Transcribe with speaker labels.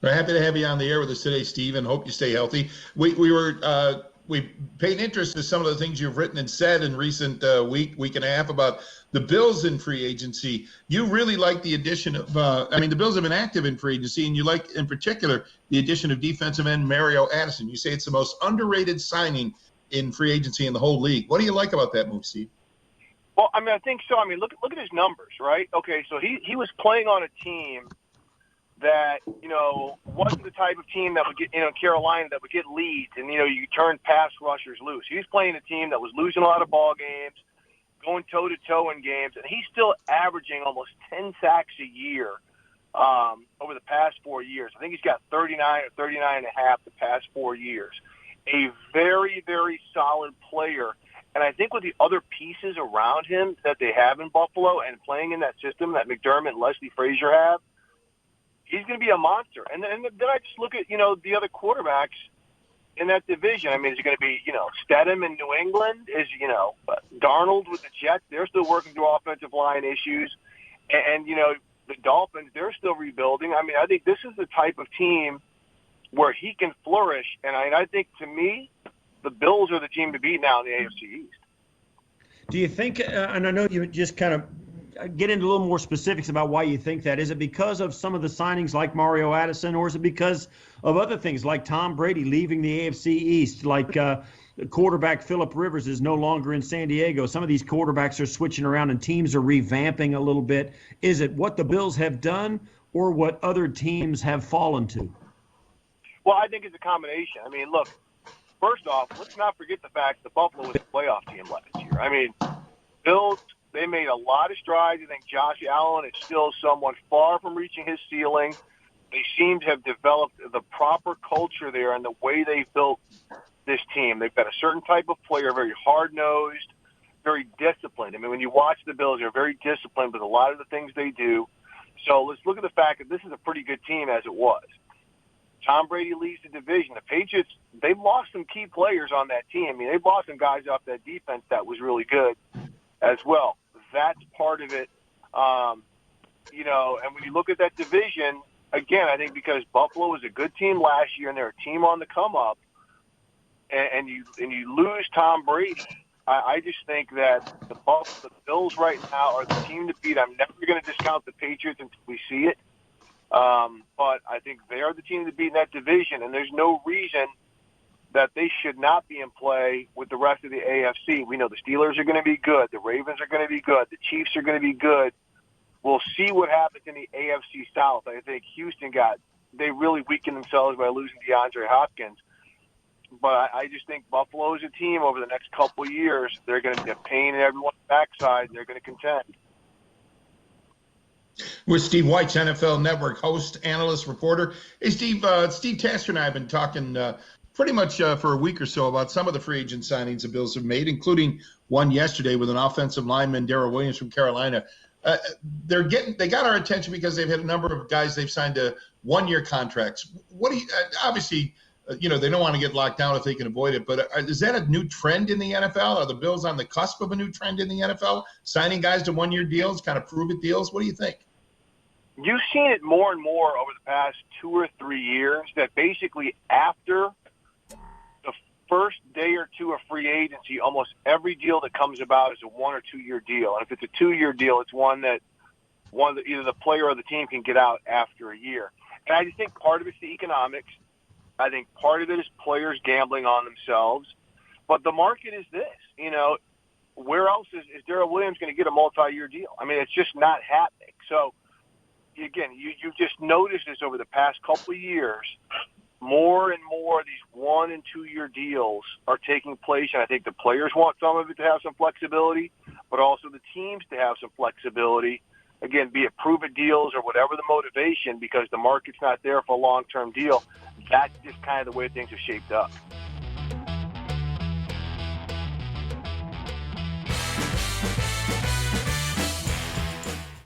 Speaker 1: We're happy to have you on the air with us today, Steve, and hope you stay healthy. We paid interest to some of the things you've written and said in recent week and a half about the Bills in free agency. You really like the addition of, the Bills have been active in free agency, and you like, in particular, the addition of defensive end Mario Addison. You say it's the most underrated signing in free agency in the whole league. What do you like about that move, Steve?
Speaker 2: Well, I think so. Look at his numbers, right? Okay, so he was playing on a team that, wasn't the type of team that would get, Carolina, that would get leads and, you turn pass rushers loose. He was playing a team that was losing a lot of ball games, going toe-to-toe in games, and he's still averaging almost 10 sacks a year over the past 4 years. I think he's got 39 or 39 and a half the past 4 years. A very, very solid player. And I think with the other pieces around him that they have in Buffalo and playing in that system that McDermott and Leslie Frazier have, he's going to be a monster. And then I just look at, the other quarterbacks in that division. Is it going to be, Stedham in New England? Is, Darnold with the Jets? They're still working through offensive line issues. And the Dolphins, they're still rebuilding. I think this is the type of team where he can flourish. And I think, to me, the Bills are the team to beat now in the AFC East.
Speaker 3: Do you think, and I know you just kind of get into a little more specifics about why you think that. Is it because of some of the signings like Mario Addison, or is it because of other things like Tom Brady leaving the AFC East, like quarterback Phillip Rivers is no longer in San Diego? Some of these quarterbacks are switching around and teams are revamping a little bit. Is it what the Bills have done or what other teams have fallen to?
Speaker 2: Well, I think it's a combination. Look, first off, let's not forget the fact that Buffalo was a playoff team last year. Bills, they made a lot of strides. I think Josh Allen is still somewhat far from reaching his ceiling. They seem to have developed the proper culture there and the way they built this team. They've got a certain type of player, very hard-nosed, very disciplined. When you watch the Bills, they're very disciplined with a lot of the things they do. So let's look at the fact that this is a pretty good team as it was. Tom Brady leads the division. The Patriots, they've lost some key players on that team. They've lost some guys off that defense that was really good as well. That's part of it. And when you look at that division, again, I think because Buffalo was a good team last year and they're a team on the come up, and you lose Tom Brady, I just think that the Bills right now are the team to beat. I'm never going to discount the Patriots until we see it. But I think they are the team to beat in that division, and there's no reason that they should not be in play with the rest of the AFC. We know the Steelers are going to be good. The Ravens are going to be good. The Chiefs are going to be good. We'll see what happens in the AFC South. I think Houston they really weakened themselves by losing DeAndre Hopkins. But I just think Buffalo is a team over the next couple of years. They're going to be a pain in everyone's backside, and they're going to contend.
Speaker 1: With Steve Wyche, NFL Network host, analyst, reporter. Hey, Steve Tasker and I have been talking pretty much for a week or so about some of the free agent signings the Bills have made, including one yesterday with an offensive lineman, Darrell Williams from Carolina. They got our attention because they've had a number of guys they've signed to one-year contracts. What do you obviously, they don't want to get locked down if they can avoid it, but is that a new trend in the NFL? Are the Bills on the cusp of a new trend in the NFL, signing guys to one-year deals, kind of prove-it deals? What do you think?
Speaker 2: You've seen it more and more over the past 2 or 3 years that basically after the first day or two of free agency, almost every deal that comes about is a 1 or 2 year deal. And if it's a 2-year deal, it's one that either the player or the team can get out after a year. And I just think part of it's the economics. I think part of it is players gambling on themselves. But the market is this, where else is Darrell Williams going to get a multi-year deal? It's just not happening. So, again, you've just noticed this over the past couple of years. More and more of these 1 and 2 year deals are taking place, and I think the players want some of it to have some flexibility, but also the teams to have some flexibility. Again, be it prove-it deals or whatever the motivation, because the market's not there for a long-term deal. That's just kind of the way things are shaped up.